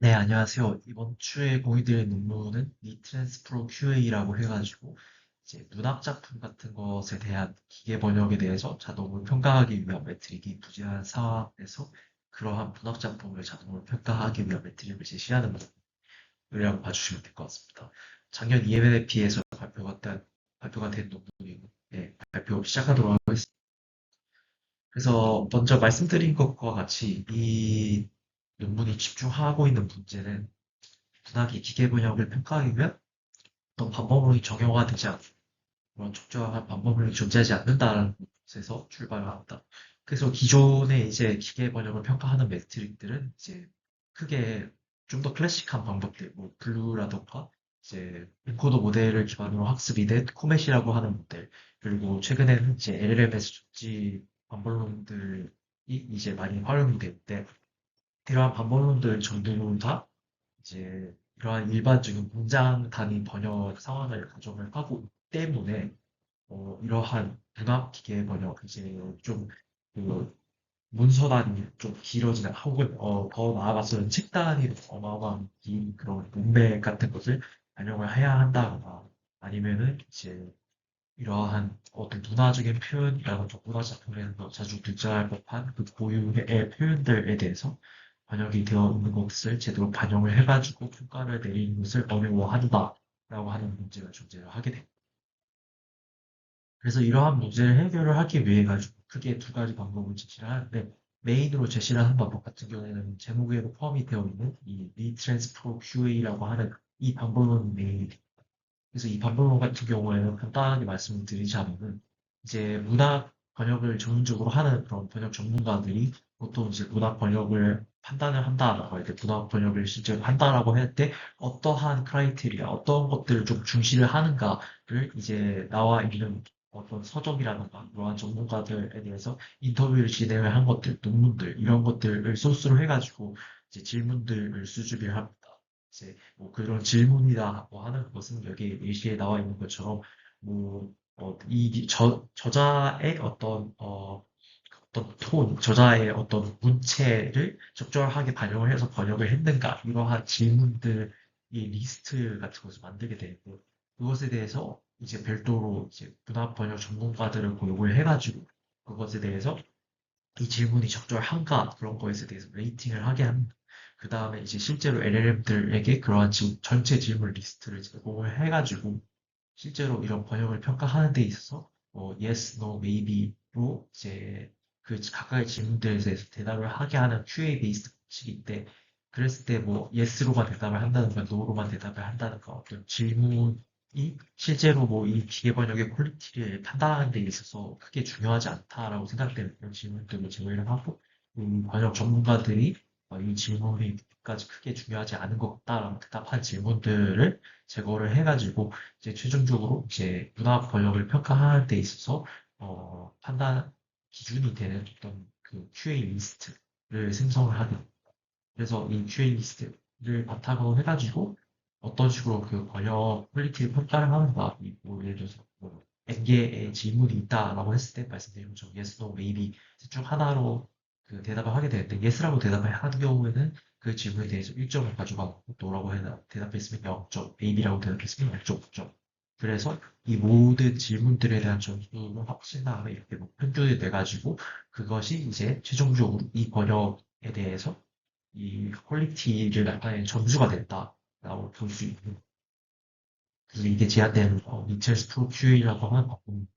네, 안녕하세요. 이번 주에 공유드릴 논문은 리트랜스프로 QA라고 해가지고 이제 문학 작품 같은 것에 대한 기계 번역에 대해서 자동으로 평가하기 위한 매트릭이 부재한 상황에서 그러한 문학 작품을 자동으로 평가하기 위한 매트릭을 제시하는 논문이라고 봐주시면 될 것 같습니다. 작년 EMF에서 발표가 된 논문이고, 네, 발표 시작하도록 하겠습니다. 그래서 먼저 말씀드린 것과 같이 이 논문이 집중하고 있는 문제는 문학이 기계 번역을 평가하기 위한 어떤 방법론이 적용화 되지 않고 그런 적절한 방법론이 존재하지 않는다는 것에서 출발을 합니다. 그래서 기존의 이제 기계 번역을 평가하는 매트릭들은 이제 크게 좀 더 클래식한 방법들, 뭐 블루라던가 이제 인코더 모델을 기반으로 학습이 된 코멧이라고 하는 모델, 그리고 최근에는 이제 LLM에서 쪽지 방법론들이 이제 많이 활용이 되는데 이러한 방법론들 전부 다 이제 이러한 일반적인 문장 단위 번역 상황을 가정을 하고 있기 때문에 이러한 문학 기계 번역 이제 좀그 문서 단위 좀 길어지는 혹은 더 나아가서는 책 단위로 어마어마한 긴 그런 문맥 같은 것을 반영을 해야 한다거나 아니면은 이제 이러한 어떤 문화적인 표현이라든가 문화 작품에서 자주 등장할 법한 그 고유의 표현들에 대해서 번역이 되어 있는 것을 제대로 반영을 해가지고 평가를 내리는 것을 어려워한다라고 하는 문제가 존재를 하게 됩니다. 그래서 이러한 문제를 해결을 하기 위해 가지고 크게 두 가지 방법을 제시를 하는데 메인으로 제시를 하는 방법 같은 경우에는 제목에도 포함이 되어 있는 이 Retransfer QA라고 하는 이 방법론이 메인이 그래서 이 반복론 같은 경우에는 간단하게 말씀을 드리자면은 이제 문학 번역을 전문적으로 하는 그런 번역 전문가들이 보통 이제 문학 번역을 판단을 한다라고 할 때, 문학 번역을 실제로 한다라고 할 때 어떠한 크라이테리아, 어떤 것들을 좀 중시를 하는가를 이제 나와 있는 어떤 서적이라든가 그러한 전문가들에 대해서 인터뷰를 진행을 한 것들, 논문들 이런 것들을 소스로 해가지고 이제 질문들을 수집을 합니다. 이제 뭐 그런 질문이라고 하는 것은 여기 예시에 나와 있는 것처럼 뭐 저자의 어떤 톤, 저자의 어떤 문체를 적절하게 반영을 해서 번역을 했는가 이러한 질문들의 리스트 같은 것을 만들게 되고 그것에 대해서 이제 별도로 이제 문학 번역 전문가들을 고용을 해가지고 그것에 대해서 이 질문이 적절한가 그런 거에 대해서 레이팅을 하게 합니다. 그 다음에 이제 실제로 LLM들에게 그러한 전체 질문 리스트를 제공을 해가지고 실제로 이런 번역을 평가하는 데 있어서 yes, no, maybe로 이제 그 각각의 질문들에 대해서 대답을 하게 하는 QA 베이스드 방식인데 그랬을 때 뭐 yes로만 대답을 한다든가 no로만 대답을 한다든가 어떤 질문이 실제로 뭐 이 기계 번역의 퀄리티를 판단하는 데 있어서 크게 중요하지 않다라고 생각되는 그런 질문들을 제외를 하고 번역 전문가들이 이 질문이까지 크게 중요하지 않은 것 같다라고 대답한 질문들을 제거를 해가지고 이제 최종적으로 이제 문학 번역을 평가하는 데 있어서 판단 기준이 되는 어떤 그 QA 리스트를 생성을 하게 됩니다. 그래서 이 QA 리스트를 바탕으로 해가지고 어떤 식으로 그 번역 퀄리티를 평가를 하는가, 뭐 예를 들어서 뭐 N개의 질문이 있다라고 했을 때 말씀드린 것처럼 yes, no, maybe 셋중 하나로 그 대답을 하게 되는데 yes라고 대답을 하는 경우에는 그 질문에 대해서 1점을 가져가고 no라고 대답했으면 0점, maybe라고 대답했으면 0.5점. 그래서 이 모든 질문들에 대한 점수를 합친 다음에 이렇게 뭐 평균을 내가지고 그것이 이제 최종적으로 이 번역에 대해서 이 퀄리티를 나타낸 점수가 됐다라고 볼 수 있는 그래서 이게 제한된 리첼스 프로 큐에이라고 하는 방법이고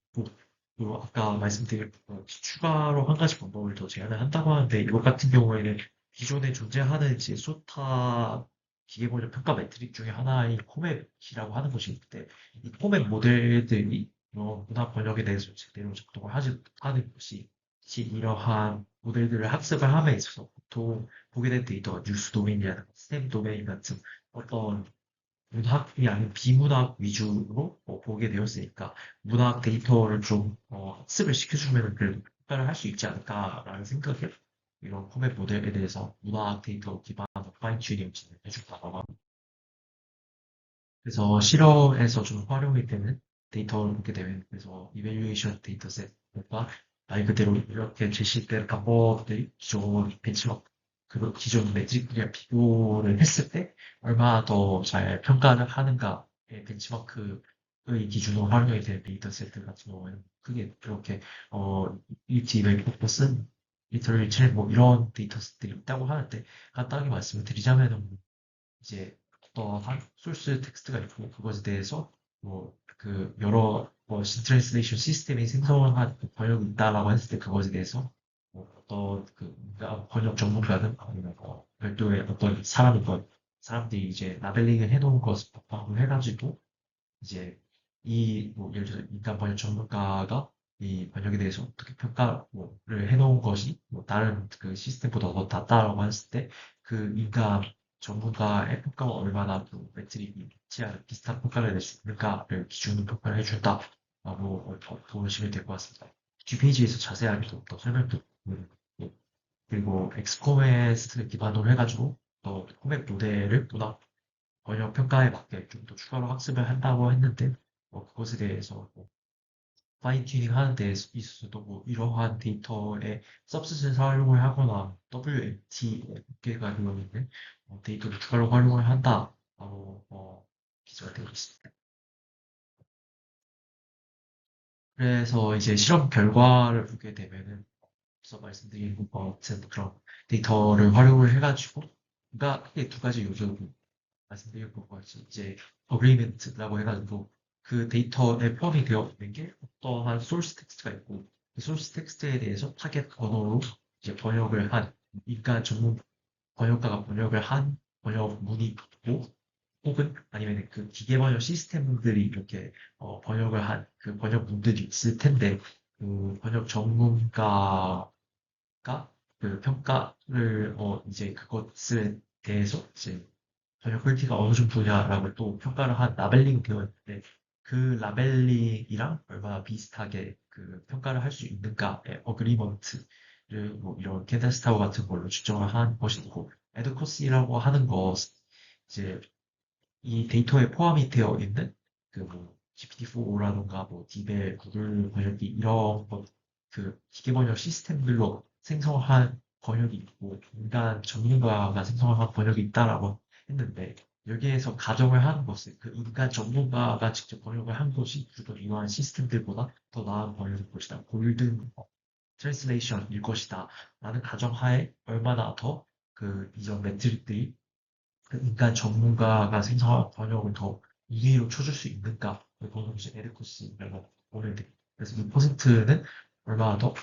그리고 아까 말씀드린 추가로 한 가지 방법을 더 제안을 한다고 하는데 이것 같은 경우에는 기존에 존재하는 이제 소타 기계번역 평가 매트릭 중에 하나인 코맵이라고 하는 것이 있는데 이 코맵 모델들이 문학 번역에 대해서 제대로 작동을 하지 못하는 것이 이러한 모델들을 학습을 함에 있어서 보통 보게 된 데이터가 뉴스 도메인이라든가 스템 도메인 같은 어떤 문학이 아닌 비문학 위주로 보게 되었으니까 문학 데이터를 좀 학습을 시켜주면 그래도 평가를 할 수 있지 않을까라는 생각에 이런 포맷 모델에 대해서 문학 데이터 기반 파인 튜닝을 진행해준다고 합니다. 그래서 실험에서 좀 활용이 되는 데이터를 보게 되면 그래서 이밸류에이션 데이터셋과 말 그대로 이렇게 제시된 방법들이 기존 벤치마크 그 기존 매트릭이랑 비교를 했을 때 얼마나 더 잘 평가를 하는가의 벤치마크의 기준으로 활용이 되는 데이터 세트 같은 경우에는 그게 그렇게 ET, 웨이포커스, 리터레이처 뭐 이런 데이터 세트들이 있다고 하는데 간단하게 말씀을 드리자면은 이제 어떠한 소스 텍스트가 있고 그것에 대해서 뭐 그 여러 트랜슬레이션 시스템이 생성을 한 번역이 있다라고 했을 때 그것에 대해서 뭐 어떤 그 그러니까 번역 전문가든 아니면 별도의 어떤 사람들이 이제 라벨링을 해놓은 것을 바탕으로 해가지고 이제 이 뭐 예를 들어서 인간 번역 전문가가 이 번역에 대해서 어떻게 평가를 해놓은 것이 뭐 다른 그 시스템보다 더 낫다라고 했을 때 그 인간 전문가의 평가와 얼마나 그 매트릭이 비슷한 평가를 낼 수 있는가를 기준으로 평가를 해준다라고 보시면 될 것 같습니다. 뒷페이지에서 자세하게 더 설명도 그리고 엑스코메스를 기반으로 해가지고 코맥 모델을 보다 번역 평가에 맞게 좀 더 추가로 학습을 한다고 했는데 그것에 대해서 파인 튜닝 하는 데 있어서도 이러한 데이터의 서브셋을 활용을 하거나 WMT가 되어 있는 데이터를 추가로 활용을 한다라고 기재가 되어 있습니다. 그래서 이제 실험 결과를 보게 되면은 앞서 말씀드린 것 같은 그런 데이터를 활용을 해가지고 그러니까 크게 두 가지 요소로 말씀드릴 것 같이 이제 어그리먼트라고 해가지고 그 데이터에 포함이 되어 있는 게 어떠한 소스 텍스트가 있고 그 소스 텍스트에 대해서 타겟 언어로 이제 번역을 한 인간 전문 번역가가 번역을 한 번역문이 있고 혹은 아니면 그 기계 번역 시스템들이 이렇게 번역을 한 그 번역문들이 있을 텐데 그 번역 전문가가 그 평가를 이제 그것에 대해서 이제 번역 퀄리티가 어느 정도냐라고 또 평가를 한 라벨링 되어 있는데 그 라벨링이랑 얼마나 비슷하게 그 평가를 할 수 있는가의 어그리먼트를 뭐 이런 캔다스타워 같은 걸로 측정을 한 것이고 에드코시라고 하는 것은 이제 이 데이터에 포함이 되어 있는 그 뭐 GPT-4라던가 뭐 디벨, 구글 번역기 이런 그 기계 번역 시스템들로 생성한 번역이 있고 인간 전문가가 생성한 번역이 있다라고 했는데 여기에서 가정을 하는 것은 그 인간 전문가가 직접 번역을 한 것이 그런 이러한 시스템들보다 더 나은 번역일 것이다. 골든 트랜슬레이션일 것이다. 라는 가정하에 얼마나 더 그 이전 매트릭들이 그 인간 전문가가 생성한 번역을 더 이해로 쳐줄 수 있는가? 그거는 이제 에르코스라고 보는 데 그래서 이 퍼센트는 얼마나 더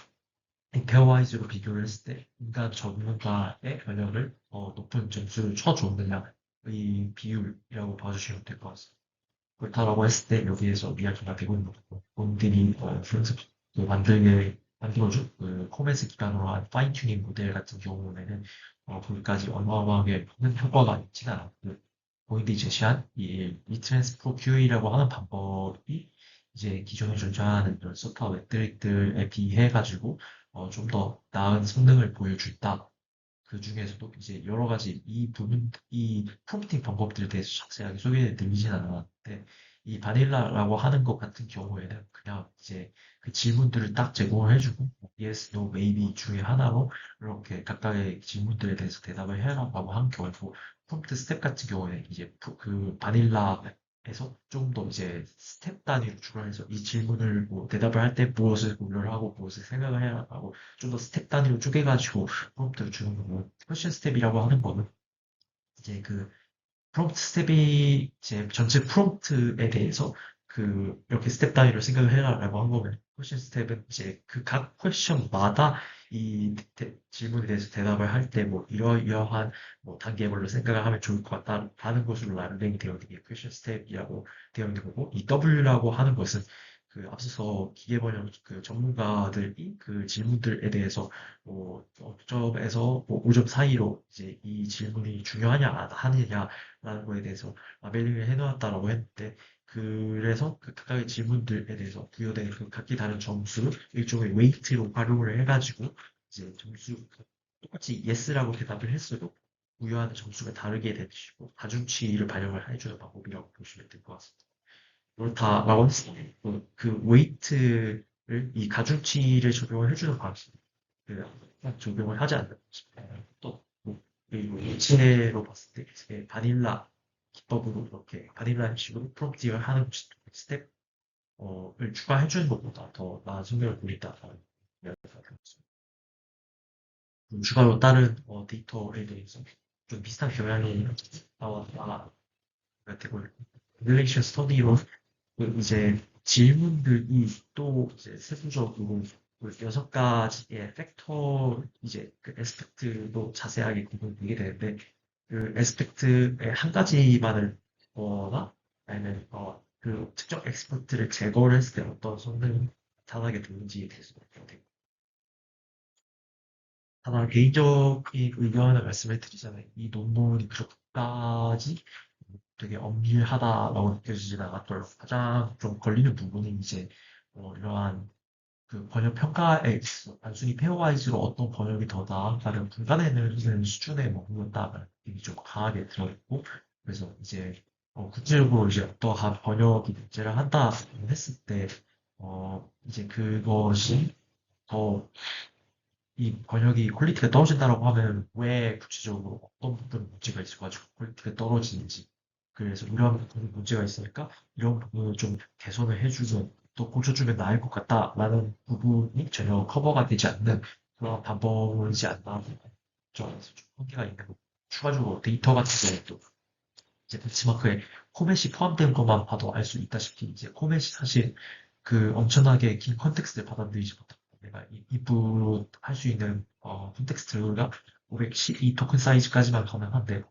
페어와이즈로 비교를 했을 때 인간 전문가의 번역을 높은 점수를 쳐줬느냐의 비율이라고 봐주시면 될 것 같습니다. 그렇다라고 했을 때 여기에서 이야기가 되고 있는 거고 본인들이 그 만들어준 그 코멘스 기반으로 한 파인 튜닝 모델 같은 경우에는 거기까지 어마어마하게 큰 효과가 있지는 않았고 본인들이 제시한 이 트랜스포 QA라고 하는 방법이 이제 기존에 존재하는 이런 소프트웨어 매트릭들에 비해 가지고 좀 더 나은 성능을 보여준다. 그 중에서도 이제 여러 가지 이 프롬프팅 방법들에 대해서 자세하게 소개해 드리진 않았는데, 이 바닐라라고 하는 것 같은 경우에는 그냥 이제 그 질문들을 딱 제공을 해주고, yes, no, maybe 중에 하나로 이렇게 각각의 질문들에 대해서 대답을 해라라고 한 경우고, 프롬프트 스텝 같은 경우에는 이제 그 바닐라에서 좀 더 이제 스텝 단위로 추가해서 이 질문을 뭐 대답을 할 때 무엇을 고려를 하고 무엇을 생각을 해야 하고 좀 더 스텝 단위로 쪼개가지고 프롬프트를 주는 거고, 퀘션 스텝이라고 하는 거는 이제 그 프롬프트 스텝이 이제 전체 프롬프트에 대해서 그 이렇게 스텝 단위로 생각을 해라라고 한 거면 퀘션 스텝은 이제 그 각 퀘션마다 질문에 대해서 대답을 할 때 뭐 이러이러한 뭐 단계별로 생각을 하면 좋을 것 같다라는 것으로 라벨링이 되어 있는 게 퀘션 스텝이라고 되어 있는 거고 이 W라고 하는 것은 그 앞서서 기계번역 그 전문가들이 그 질문들에 대해서 뭐 5점에서 뭐 5점 사이로 이제 이 질문이 중요하냐 안 하느냐라는 거에 대해서 라벨링을 해놓았다라고 했는데 그래서 그 각각의 질문들에 대해서 부여되는 그 각기 다른 점수를 일종의 웨이트로 활용을 해가지고 이제 똑같이 yes라고 대답을 했어도 부여하는 점수가 다르게 되시고 가중치를 반영을 해주는 방법이라고 보시면 될 것 같습니다. 그렇다라고 했을 때, 그 웨이트를, 이 가중치를 적용을 해주는 방식, 그, 적용을 하지 않는 방식. 또, 그리고 일체로 봤을 때 이제 바닐라 기법으로 이렇게 바닐라 형식으로 프롬프팅을 하는 스텝을 추가해 주는 것보다 더 나은 성능을 보인다라는 이야기가 들었습니다. 그리고 추가로 다른 데이터에 대해서 좀 비슷한 경향이 나왔다. 되고 릴레이션 스터디로 이제 질문들이 또 이제 세부적으로 그 여섯 가지의 팩터 이제 그 에스펙트도 자세하게 구분되게 되는데 그 에스펙트의 한 가지만을 거나 아니면 그 특정 엑스펙트를 제거를 했을 때 어떤 성능이 나타나게 되는지에 대해서 되게 다만 개인적인 의견을 말씀을 드리자면 이 논문이 그렇게까지 되게 엄밀하다라고 느껴지진 않았고요. 가장 좀 걸리는 부분은 이제 이러한 그 번역 평가에 있어 단순히 페어와이즈로 어떤 번역이 더 나아가는 분간해내는 수준에 머무른다는 느낌이 좀 강하게 들어있고 그래서 이제 구체적으로 이제 어떠한 번역이 문제를 한다 했을 때 이제 그것이 더 이 번역이 퀄리티가 떨어진다라고 하면 왜 구체적으로 어떤 부분에 문제가 있어가지고 퀄리티가 떨어지는지 그래서 이러한 부분에 문제가 있으니까 이런 부분을 좀 개선을 해주면 또 고쳐주면 나을 것 같다라는 부분이 전혀 커버가 되지 않는 그런 방법이지 않나 좀 한계가 있는 거. 추가적으로 데이터 같은 경우도 이제 벤치마크에 포맷이 포함된 것만 봐도 알 수 있다시피 이제 포맷이 사실 그 엄청나게 긴 컨텍스트를 받아들이지 못하고 내가 인풋할 수 있는 컨텍스트가 512 토큰 사이즈까지만 가능한데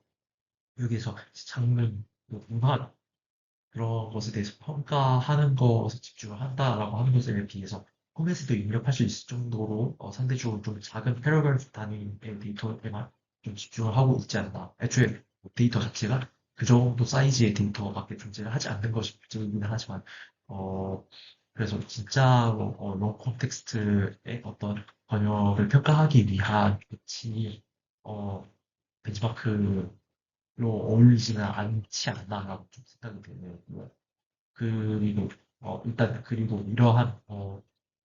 여기서 장르, 뭐 문화 그런 것에 대해서 평가하는 것에 집중을 한다라고 하는 것에 비해서 포맷에도 입력할 수 있을 정도로 상대적으로 좀 작은 패러그래프 단위의 데이터에만 좀 집중을 하고 있지 않나. 애초에 데이터 자체가 그 정도 사이즈의 데이터밖에 존재를 하지 않는 것이 문제이기는 하지만 어, 그래서 진짜로 롱 콘텍스트의 어떤 번역을 평가하기 위한 배치 벤치마크로 어울리지는 않지 않나라고 좀 생각이 드네요. 그리고 일단 그리고 이러한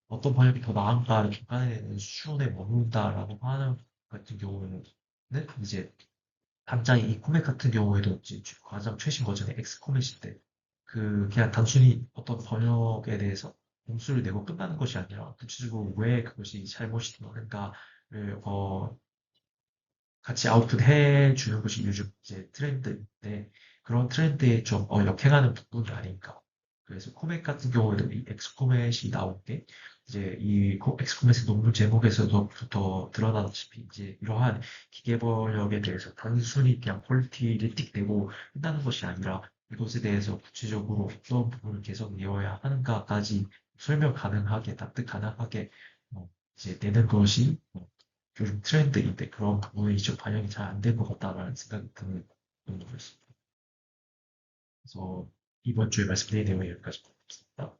어떤 번역이 더 나은가를 중간에 수준에 머문다라고 하는 같은 경우에는 이제 당장 이 코맥 같은 경우에도 이제 가장 최신 버전의 엑스 코맥인데 그 그냥 단순히 어떤 번역에 대해서 점수를 내고 끝나는 것이 아니라 구체적으로 왜 그것이 잘못이 되는가를 같이 아웃풋해 주는 것이 요즘 이제 트렌드인데 그런 트렌드에 좀 역행하는 부분이 아닌가. 그래서 코멧 같은 경우에도 이 엑스코멧이 나온 게 이제 이 엑스코멧의 논문 제목에서도부터 드러나다시피 이제 이러한 기계 번역에 대해서 단순히 그냥 퀄리티를 띡 내고 끝나는 것이 아니라 이것에 대해서 구체적으로 어떤 부분을 개선되어야 하는가까지 설명 가능하게 납득 가능하게 이제 내는 것이 요즘 트렌드인데 그런 부분이 좀 반영이 잘 안 된 것 같다라는 생각이 드는 정도였습니다. 그래서 이번 주에 말씀드린 내용이 여기까지입니다.